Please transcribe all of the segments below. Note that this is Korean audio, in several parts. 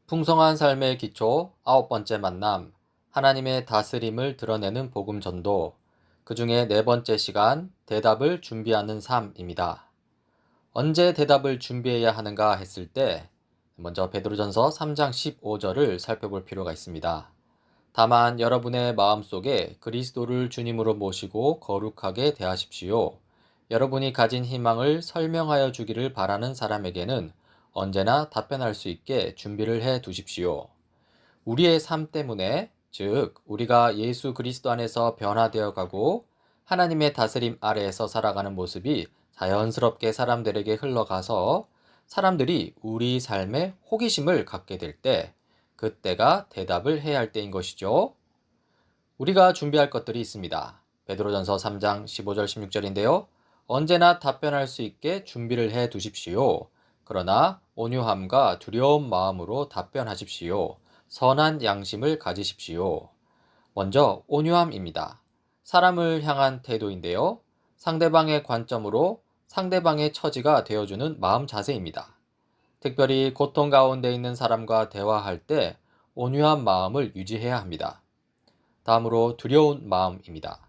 풍성한 삶의 기초 아홉 번째 만남, 하나님의 다스림을 드러내는 복음 전도, 그 중에 네 번째 시간, 대답을 준비하는 삶입니다. 언제 대답을 준비해야 하는가 했을 때, 먼저 베드로전서 3장 15절을 살펴볼 필요가 있습니다. 다만 여러분의 마음속에 그리스도를 주님으로 모시고 거룩하게 대하십시오. 여러분이 가진 희망을 설명하여 주기를 바라는 사람에게는 언제나 답변할 수 있게 준비를 해 두십시오. 우리의 삶 때문에, 즉 우리가 예수 그리스도 안에서 변화되어 가고 하나님의 다스림 아래에서 살아가는 모습이 자연스럽게 사람들에게 흘러가서 사람들이 우리 삶에 호기심을 갖게 될 때, 그때가 대답을 해야 할 때인 것이죠. 우리가 준비할 것들이 있습니다. 베드로전서 3장 15절 16절인데요. 언제나 답변할 수 있게 준비를 해 두십시오. 그러나 온유함과 두려운 마음으로 답변하십시오. 선한 양심을 가지십시오. 먼저 온유함입니다. 사람을 향한 태도인데요. 상대방의 관점으로 상대방의 처지가 되어주는 마음 자세입니다. 특별히 고통 가운데 있는 사람과 대화할 때 온유한 마음을 유지해야 합니다. 다음으로 두려운 마음입니다.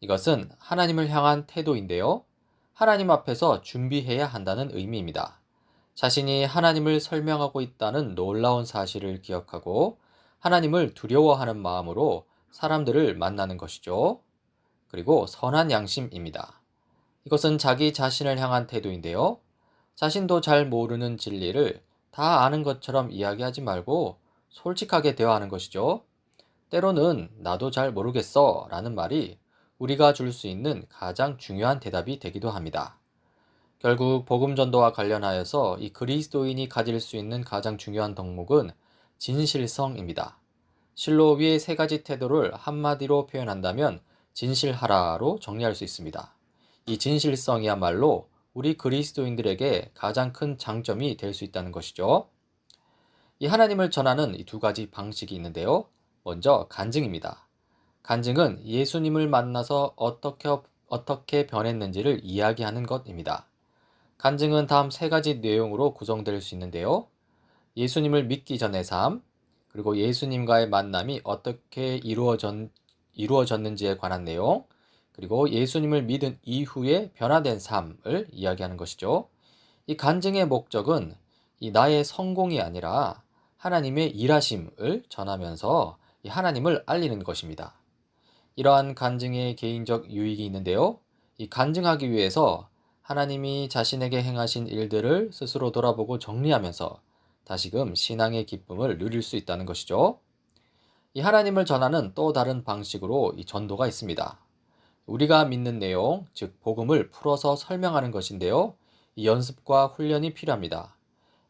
이것은 하나님을 향한 태도인데요. 하나님 앞에서 준비해야 한다는 의미입니다. 자신이 하나님을 설명하고 있다는 놀라운 사실을 기억하고 하나님을 두려워하는 마음으로 사람들을 만나는 것이죠. 그리고 선한 양심입니다. 이것은 자기 자신을 향한 태도인데요. 자신도 잘 모르는 진리를 다 아는 것처럼 이야기하지 말고 솔직하게 대화하는 것이죠. 때로는 나도 잘 모르겠어 라는 말이 우리가 줄 수 있는 가장 중요한 대답이 되기도 합니다. 결국 복음 전도와 관련하여서 이 그리스도인이 가질 수 있는 가장 중요한 덕목은 진실성입니다. 실로 위의 세 가지 태도를 한마디로 표현한다면 진실하라로 정리할 수 있습니다. 이 진실성이야말로 우리 그리스도인들에게 가장 큰 장점이 될 수 있다는 것이죠. 이 하나님을 전하는 이 두 가지 방식이 있는데요. 먼저 간증입니다. 간증은 예수님을 만나서 어떻게 변했는지를 이야기하는 것입니다. 간증은 다음 세 가지 내용으로 구성될 수 있는데요. 예수님을 믿기 전의 삶, 그리고 예수님과의 만남이 어떻게 이루어졌는지에 관한 내용, 그리고 예수님을 믿은 이후에 변화된 삶을 이야기하는 것이죠. 이 간증의 목적은 이 나의 성공이 아니라 하나님의 일하심을 전하면서 이 하나님을 알리는 것입니다. 이러한 간증의 개인적 유익이 있는데요. 이 간증하기 위해서 하나님이 자신에게 행하신 일들을 스스로 돌아보고 정리하면서 다시금 신앙의 기쁨을 누릴 수 있다는 것이죠. 이 하나님을 전하는 또 다른 방식으로 이 전도가 있습니다. 우리가 믿는 내용, 즉 복음을 풀어서 설명하는 것인데요. 이 연습과 훈련이 필요합니다.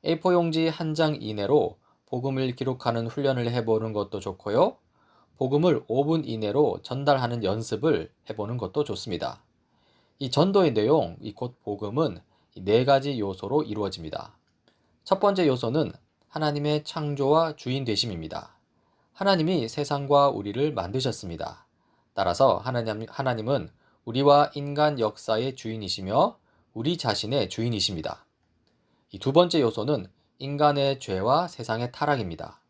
A4 용지 한 장 이내로 복음을 기록하는 훈련을 해보는 것도 좋고요. 복음을 5분 이내로 전달하는 연습을 해보는 것도 좋습니다. 이 전도의 내용, 이 곧 복음은 이 네 가지 요소로 이루어집니다. 첫 번째 요소는 하나님의 창조와 주인 되심입니다. 하나님이 세상과 우리를 만드셨습니다. 따라서 하나님은 우리와 인간 역사의 주인이시며 우리 자신의 주인이십니다. 이 두 번째 요소는 인간의 죄와 세상의 타락입니다.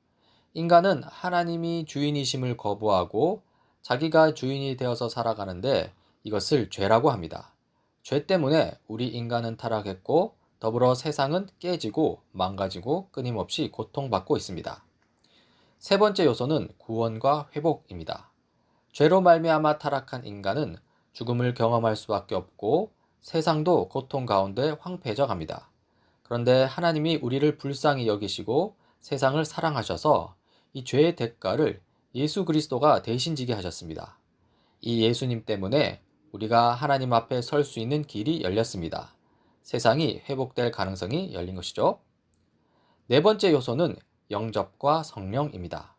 인간은 하나님이 주인이심을 거부하고 자기가 주인이 되어서 살아가는데 이것을 죄라고 합니다. 죄 때문에 우리 인간은 타락했고 더불어 세상은 깨지고 망가지고 끊임없이 고통받고 있습니다. 세 번째 요소는 구원과 회복입니다. 죄로 말미암아 타락한 인간은 죽음을 경험할 수밖에 없고 세상도 고통 가운데 황폐해져 갑니다. 그런데 하나님이 우리를 불쌍히 여기시고 세상을 사랑하셔서 이 죄의 대가를 예수 그리스도가 대신 지게 하셨습니다. 이 예수님 때문에 우리가 하나님 앞에 설 수 있는 길이 열렸습니다. 세상이 회복될 가능성이 열린 것이죠. 네 번째 요소는 영접과 성령입니다.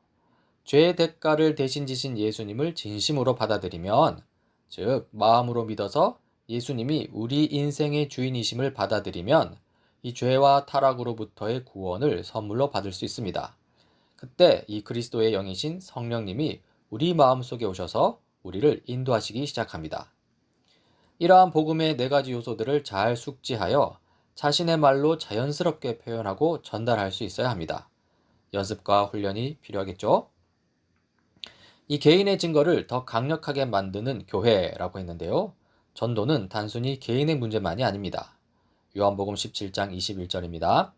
죄의 대가를 대신 지신 예수님을 진심으로 받아들이면, 즉 마음으로 믿어서 예수님이 우리 인생의 주인이심을 받아들이면 이 죄와 타락으로부터의 구원을 선물로 받을 수 있습니다. 그때 이 그리스도의 영이신 성령님이 우리 마음속에 오셔서 우리를 인도하시기 시작합니다. 이러한 복음의 네 가지 요소들을 잘 숙지하여 자신의 말로 자연스럽게 표현하고 전달할 수 있어야 합니다. 연습과 훈련이 필요하겠죠. 이 개인의 증거를 더 강력하게 만드는 교회라고 했는데요. 전도는 단순히 개인의 문제만이 아닙니다. 요한복음 17장 21절입니다.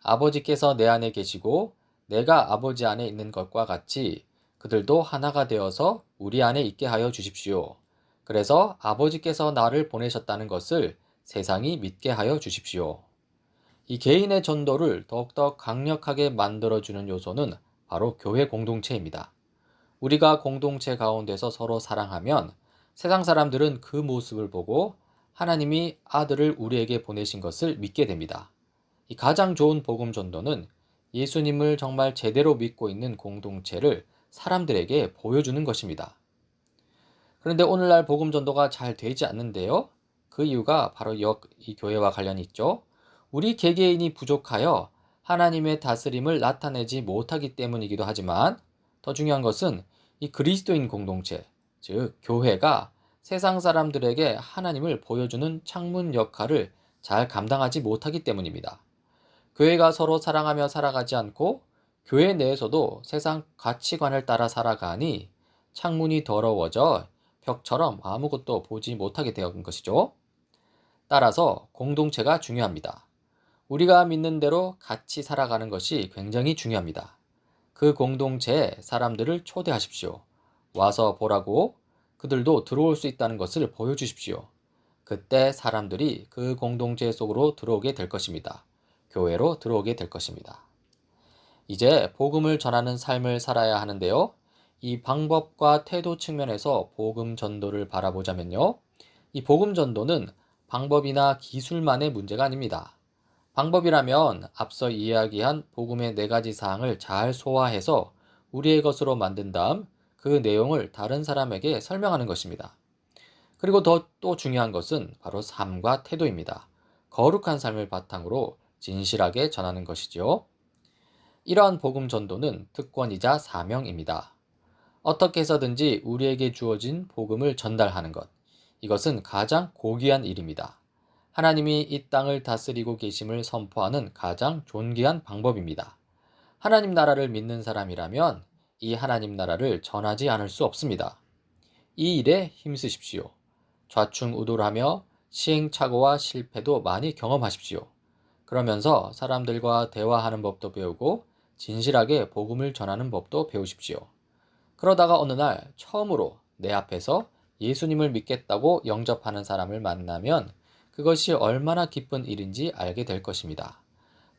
아버지께서 내 안에 계시고 내가 아버지 안에 있는 것과 같이 그들도 하나가 되어서 우리 안에 있게 하여 주십시오. 그래서 아버지께서 나를 보내셨다는 것을 세상이 믿게 하여 주십시오. 이 개인의 전도를 더욱더 강력하게 만들어주는 요소는 바로 교회 공동체입니다. 우리가 공동체 가운데서 서로 사랑하면 세상 사람들은 그 모습을 보고 하나님이 아들을 우리에게 보내신 것을 믿게 됩니다. 이 가장 좋은 복음 전도는 예수님을 정말 제대로 믿고 있는 공동체를 사람들에게 보여주는 것입니다. 그런데 오늘날 복음 전도가 잘 되지 않는데요. 그 이유가 바로 이 교회와 관련이 있죠. 우리 개개인이 부족하여 하나님의 다스림을 나타내지 못하기 때문이기도 하지만 더 중요한 것은 이 그리스도인 공동체, 즉 교회가 세상 사람들에게 하나님을 보여주는 창문 역할을 잘 감당하지 못하기 때문입니다. 교회가 서로 사랑하며 살아가지 않고 교회 내에서도 세상 가치관을 따라 살아가니 창문이 더러워져 벽처럼 아무것도 보지 못하게 되는 것이죠. 따라서 공동체가 중요합니다. 우리가 믿는 대로 같이 살아가는 것이 굉장히 중요합니다. 그 공동체에 사람들을 초대하십시오. 와서 보라고 그들도 들어올 수 있다는 것을 보여주십시오. 그때 사람들이 그 공동체 속으로 들어오게 될 것입니다. 교회로 들어오게 될 것입니다. 이제 복음을 전하는 삶을 살아야 하는데요. 이 방법과 태도 측면에서 복음 전도를 바라보자면요. 이 복음 전도는 방법이나 기술만의 문제가 아닙니다. 방법이라면 앞서 이야기한 복음의 4가지 사항을 잘 소화해서 우리의 것으로 만든 다음 그 내용을 다른 사람에게 설명하는 것입니다. 그리고 또 중요한 것은 바로 삶과 태도입니다. 거룩한 삶을 바탕으로 진실하게 전하는 것이죠. 이러한 복음 전도는 특권이자 사명입니다. 어떻게 해서든지 우리에게 주어진 복음을 전달하는 것. 이것은 가장 고귀한 일입니다. 하나님이 이 땅을 다스리고 계심을 선포하는 가장 존귀한 방법입니다. 하나님 나라를 믿는 사람이라면 이 하나님 나라를 전하지 않을 수 없습니다. 이 일에 힘쓰십시오. 좌충우돌하며 시행착오와 실패도 많이 경험하십시오. 그러면서 사람들과 대화하는 법도 배우고 진실하게 복음을 전하는 법도 배우십시오. 그러다가 어느 날 처음으로 내 앞에서 예수님을 믿겠다고 영접하는 사람을 만나면 그것이 얼마나 기쁜 일인지 알게 될 것입니다.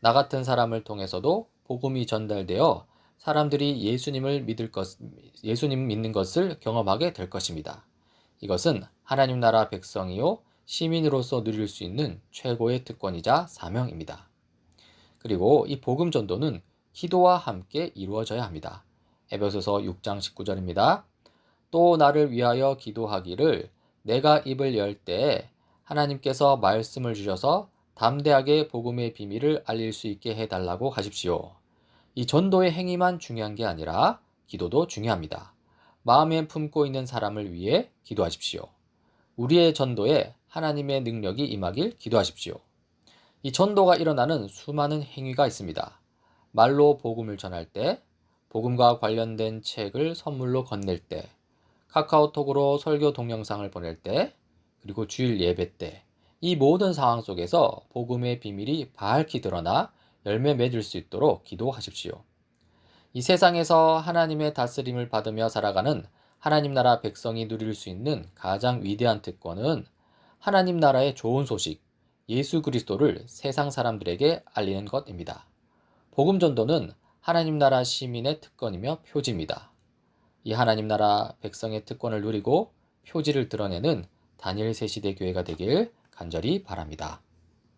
나 같은 사람을 통해서도 복음이 전달되어 사람들이 예수님 믿는 것을 경험하게 될 것입니다. 이것은 하나님 나라 백성이요 시민으로서 누릴 수 있는 최고의 특권이자 사명입니다. 그리고 이 복음 전도는 기도와 함께 이루어져야 합니다. 에베소서 6장 19절입니다. 또 나를 위하여 기도하기를 내가 입을 열 때에 하나님께서 말씀을 주셔서 담대하게 복음의 비밀을 알릴 수 있게 해달라고 하십시오. 이 전도의 행위만 중요한 게 아니라 기도도 중요합니다. 마음에 품고 있는 사람을 위해 기도하십시오. 우리의 전도에 하나님의 능력이 임하길 기도하십시오. 이 전도가 일어나는 수많은 행위가 있습니다. 말로 복음을 전할 때, 복음과 관련된 책을 선물로 건넬 때, 카카오톡으로 설교 동영상을 보낼 때, 그리고 주일 예배 때, 이 모든 상황 속에서 복음의 비밀이 밝히 드러나 열매 맺을 수 있도록 기도하십시오. 이 세상에서 하나님의 다스림을 받으며 살아가는 하나님 나라 백성이 누릴 수 있는 가장 위대한 특권은 하나님 나라의 좋은 소식, 예수 그리스도를 세상 사람들에게 알리는 것입니다. 복음 전도는 하나님 나라 시민의 특권이며 표지입니다. 이 하나님 나라 백성의 특권을 누리고 표지를 드러내는 다니엘 새 시대 교회가 되길 간절히 바랍니다.